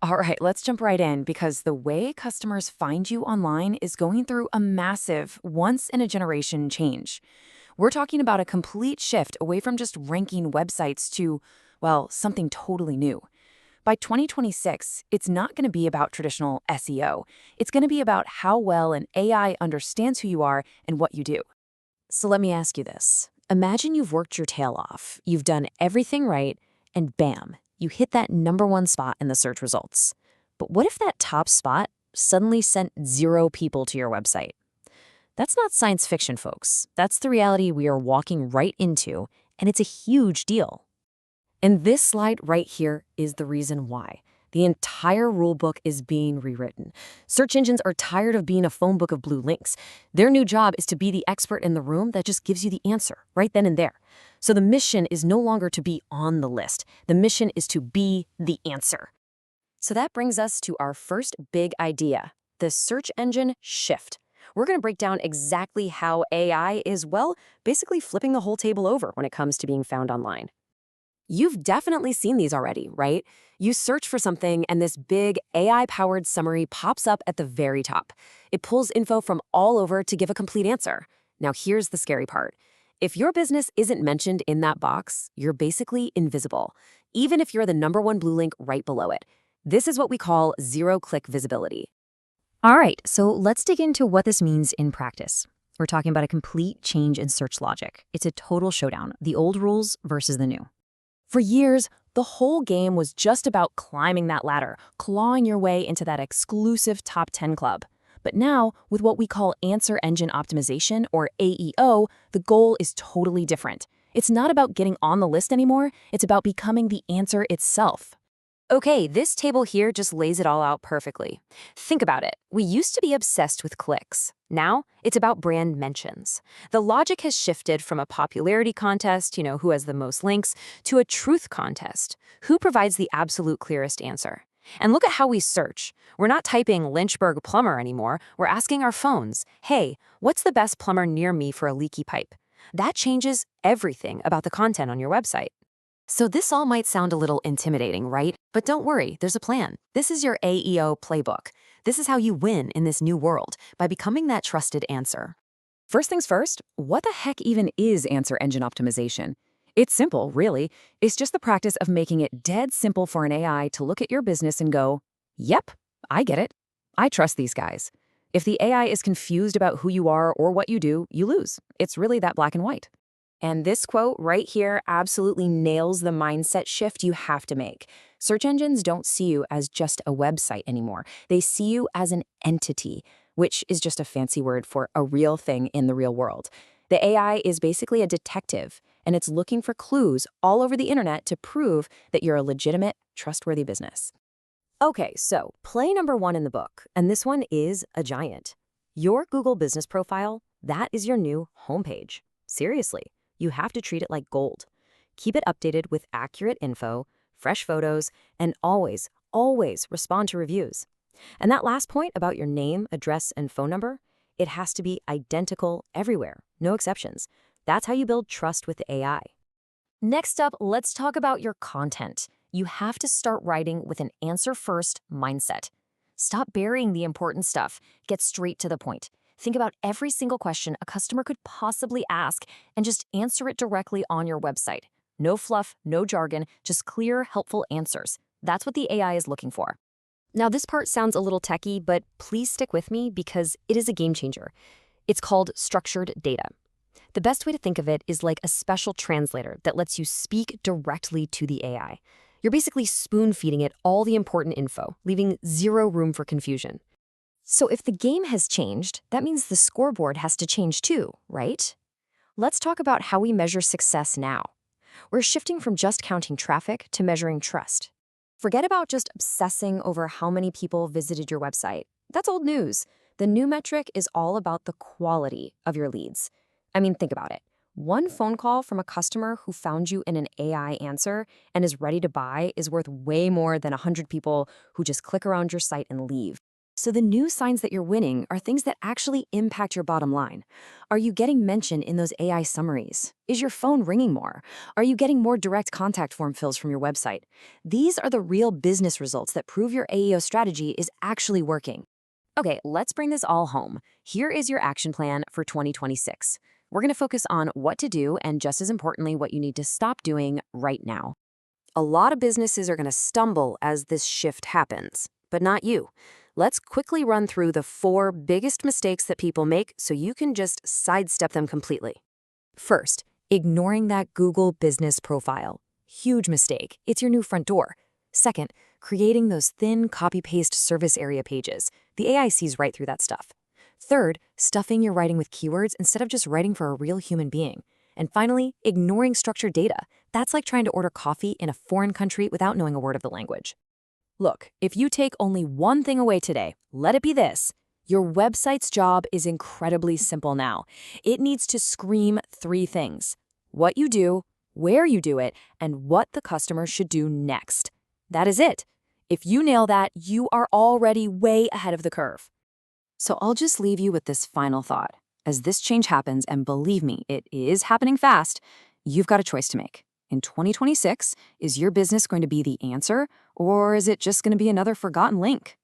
All right, let's jump right in because the way customers find you online is going through a massive, once in a generation change. We're talking about a complete shift away from just ranking websites to, well, something totally new. By 2026, it's not going to be about traditional SEO. It's going to be about how well an AI understands who you are and what you do. So let me ask you this. Imagine you've worked your tail off, you've done everything right, and bam, you hit that #1 spot in the search results. But what if that top spot suddenly sent 0 people to your website? That's not science fiction, folks. That's the reality we are walking right into, and it's a huge deal. And this slide right here is the reason why. The entire rulebook is being rewritten. Search engines are tired of being a phone book of blue links. Their new job is to be the expert in the room that just gives you the answer right then and there. So the mission is no longer to be on the list. The mission is to be the answer. So that brings us to our first big idea, the search engine shift. We're going to break down exactly how AI is, well, basically flipping the whole table over when it comes to being found online. You've definitely seen these already, right? You search for something and this big AI-powered summary pops up at the very top. It pulls info from all over to give a complete answer. Now here's the scary part. If your business isn't mentioned in that box, you're basically invisible, even if you're the #1 blue link right below it. This is what we call zero-click visibility. All right, so let's dig into what this means in practice. We're talking about a complete change in search logic. It's a total showdown, the old rules versus the new. For years, the whole game was just about climbing that ladder, clawing your way into that exclusive top 10 club. But now, with what we call answer engine optimization, or AEO, the goal is totally different. It's not about getting on the list anymore, it's about becoming the answer itself. Okay, this table here just lays it all out perfectly. Think about it. We used to be obsessed with clicks. Now, it's about brand mentions. The logic has shifted from a popularity contest, who has the most links, to a truth contest. Who provides the absolute clearest answer? And look at how we search. We're not typing Lynchburg plumber anymore. We're asking our phones, hey, what's the best plumber near me for a leaky pipe? That changes everything about the content on your website. So this all might sound a little intimidating, right? But don't worry, there's a plan. This is your AEO playbook. This is how you win in this new world, by becoming that trusted answer. First things first, what the heck even is answer engine optimization? It's simple, really. It's just the practice of making it dead simple for an AI to look at your business and go, yep, I get it. I trust these guys. If the AI is confused about who you are or what you do, you lose. It's really that black and white. And this quote right here absolutely nails the mindset shift you have to make. Search engines don't see you as just a website anymore. They see you as an entity, which is just a fancy word for a real thing in the real world. The AI is basically a detective, and it's looking for clues all over the internet to prove that you're a legitimate, trustworthy business. Okay, so play #1 in the book, and this one is a giant. Your Google business profile, that is your new homepage. Seriously. You have to treat it like gold. Keep it updated with accurate info, fresh photos, and always, always respond to reviews. And that last point about your name, address, and phone number, it has to be identical everywhere, no exceptions. That's how you build trust with the AI. Next up, let's talk about your content. You have to start writing with an answer-first mindset. Stop burying the important stuff. Get straight to the point. Think about every single question a customer could possibly ask and just answer it directly on your website. No fluff, no jargon, just clear, helpful answers. That's what the AI is looking for. Now, this part sounds a little techy, but please stick with me because it is a game changer. It's called structured data. The best way to think of it is like a special translator that lets you speak directly to the AI. You're basically spoon-feeding it all the important info, leaving zero room for confusion. So if the game has changed, that means the scoreboard has to change too, right? Let's talk about how we measure success now. We're shifting from just counting traffic to measuring trust. Forget about just obsessing over how many people visited your website. That's old news. The new metric is all about the quality of your leads. I mean, think about it. One phone call from a customer who found you in an AI answer and is ready to buy is worth way more than 100 people who just click around your site and leave. So the new signs that you're winning are things that actually impact your bottom line. Are you getting mentioned in those AI summaries? Is your phone ringing more? Are you getting more direct contact form fills from your website? These are the real business results that prove your AEO strategy is actually working. Okay, let's bring this all home. Here is your action plan for 2026. We're going to focus on what to do and, just as importantly, what you need to stop doing right now. A lot of businesses are going to stumble as this shift happens, but not you. Let's quickly run through the 4 biggest mistakes that people make so you can just sidestep them completely. First, ignoring that Google business profile. Huge mistake. It's your new front door. Second, creating those thin copy-paste service area pages. The AI sees right through that stuff. Third, stuffing your writing with keywords instead of just writing for a real human being. And finally, ignoring structured data. That's like trying to order coffee in a foreign country without knowing a word of the language. Look, if you take only one thing away today, let it be this. Your website's job is incredibly simple now. It needs to scream 3 things: what you do, where you do it, and what the customer should do next. That is it. If you nail that, you are already way ahead of the curve. So I'll just leave you with this final thought. As this change happens, and believe me, it is happening fast, you've got a choice to make. In 2026, is your business going to be the answer, or is it just going to be another forgotten link?